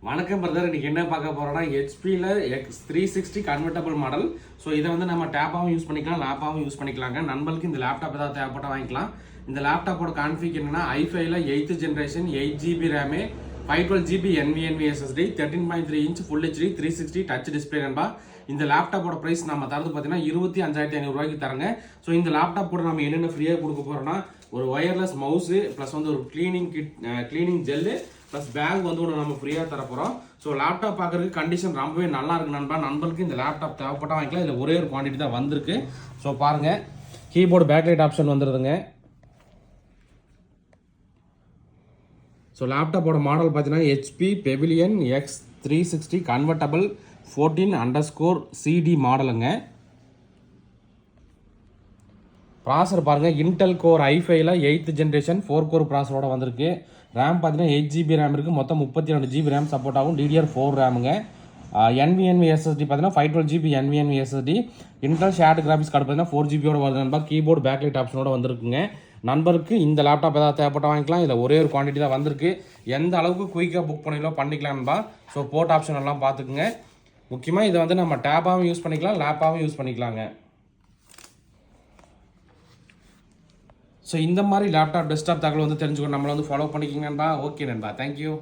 வணக்கம் பிரதர், இன்னைக்கு என்ன பார்க்க போறோம்னா ஹெச்பியில் X360 கன்வெர்டபிள் மாடல். ஸோ இதை வந்து நம்ம டேப்பாகவும் யூஸ் பண்ணிக்கலாம், லேப்பாகவும் யூஸ் பண்ணிக்கலாங்க. நண்பர்களுக்கு இந்த லேப்டாப் ஏதாவது தேவைப்பட்டால் வாங்கிக்கலாம். இந்த லேப்டாப்போட கான்ஃபிக் என்னன்னா i5 8th generation 8 GB RAM 512 GB Nvme SSD 13.3 inch full HD 360 touch display நண்பா. இந்த லேப்டாப்போட ப்ரைஸ் நம்ம தரது பார்த்தீங்கன்னா 25,500 ரூபாய்க்கு தரங்க. ஸோ இந்த லேப்டாப் கூட நம்ம என்னென்ன ஃப்ரீயாக கொடுக்க போறோம்னா ஒரு ஒயர்லெஸ் மவுஸு ப்ளஸ் வந்து ஒரு கிளீனிங் ஜெல்லு ப்ளஸ் பேக் வந்து ஒன்று நம்ம ஃப்ரீயாக தரப்போகிறோம். ஸோ லேப்டாப் பார்க்குறதுக்கு கண்டிஷன் ரொம்பவே நல்லா இருக்கு நண்பா. நண்பர்களுக்கு இந்த லேப்டாப் தேவைப்பட்டால் வாங்கிக்கலாம். இதில் ஒரே ஒரு குவான்டிட்டி தான் வந்திருக்கு. ஸோ பாருங்கள், கீபோர்டு பேக்லைட் ஆப்ஷன் வந்துடுதுங்க. ஸோ லேப்டாப்போட மாடல் பார்த்தீங்கன்னா HP PAVILLON X360 CONVERTIBLE 14_CD மாடலுங்க. ப்ராசர் பாருங்கள், Intel core i5 8th generation 4 core ப்ராசரோட வந்திருக்கு. ரேம் பார்த்தீங்கன்னா 8 GB ரேம் இருக்குது. மொத்தம் 32 GB ரேம் சப்போர்ட் ஆகும். DDR4 ரேமுங்க. NVMe SSD பார்த்தீங்கன்னா 512 GB NVMe SSD. Intel shared graphics card பார்த்தீங்கன்னா 4 GB வருது நண்பா. கீபோர்டு பேக்லைட் ஆப்ஷனோட வந்திருக்குங்க. நண்பருக்கு இந்த லேப்டாப் ஏதாவது தேவைப்பட்ட வாங்கிக்கலாம். இதில் ஒரே ஒரு குவான்டிட்டி தான் வந்திருக்கு. எந்த அளவுக்கு குயிக்காக புக் பண்ணிக்கலாம் நண்பா. ஸோ போர்ட் ஆப்ஷன் எல்லாம் பார்த்துக்குங்க. முக்கியமாக இதை வந்து நம்ம டேப்பாகவும் யூஸ் பண்ணிக்கலாம், லேப்பாகவும் யூஸ் பண்ணிக்கலாங்க. ஸோ இந்த மாதிரி லேப்டாப் டெஸ்க்டாப் தகவல் வந்து தெரிஞ்சுக்கணும். நம்மளை வந்து ஃபாலோ பண்ணிக்கிங்க நண்பா. ஓகே நண்பா, தேங்க்யூ.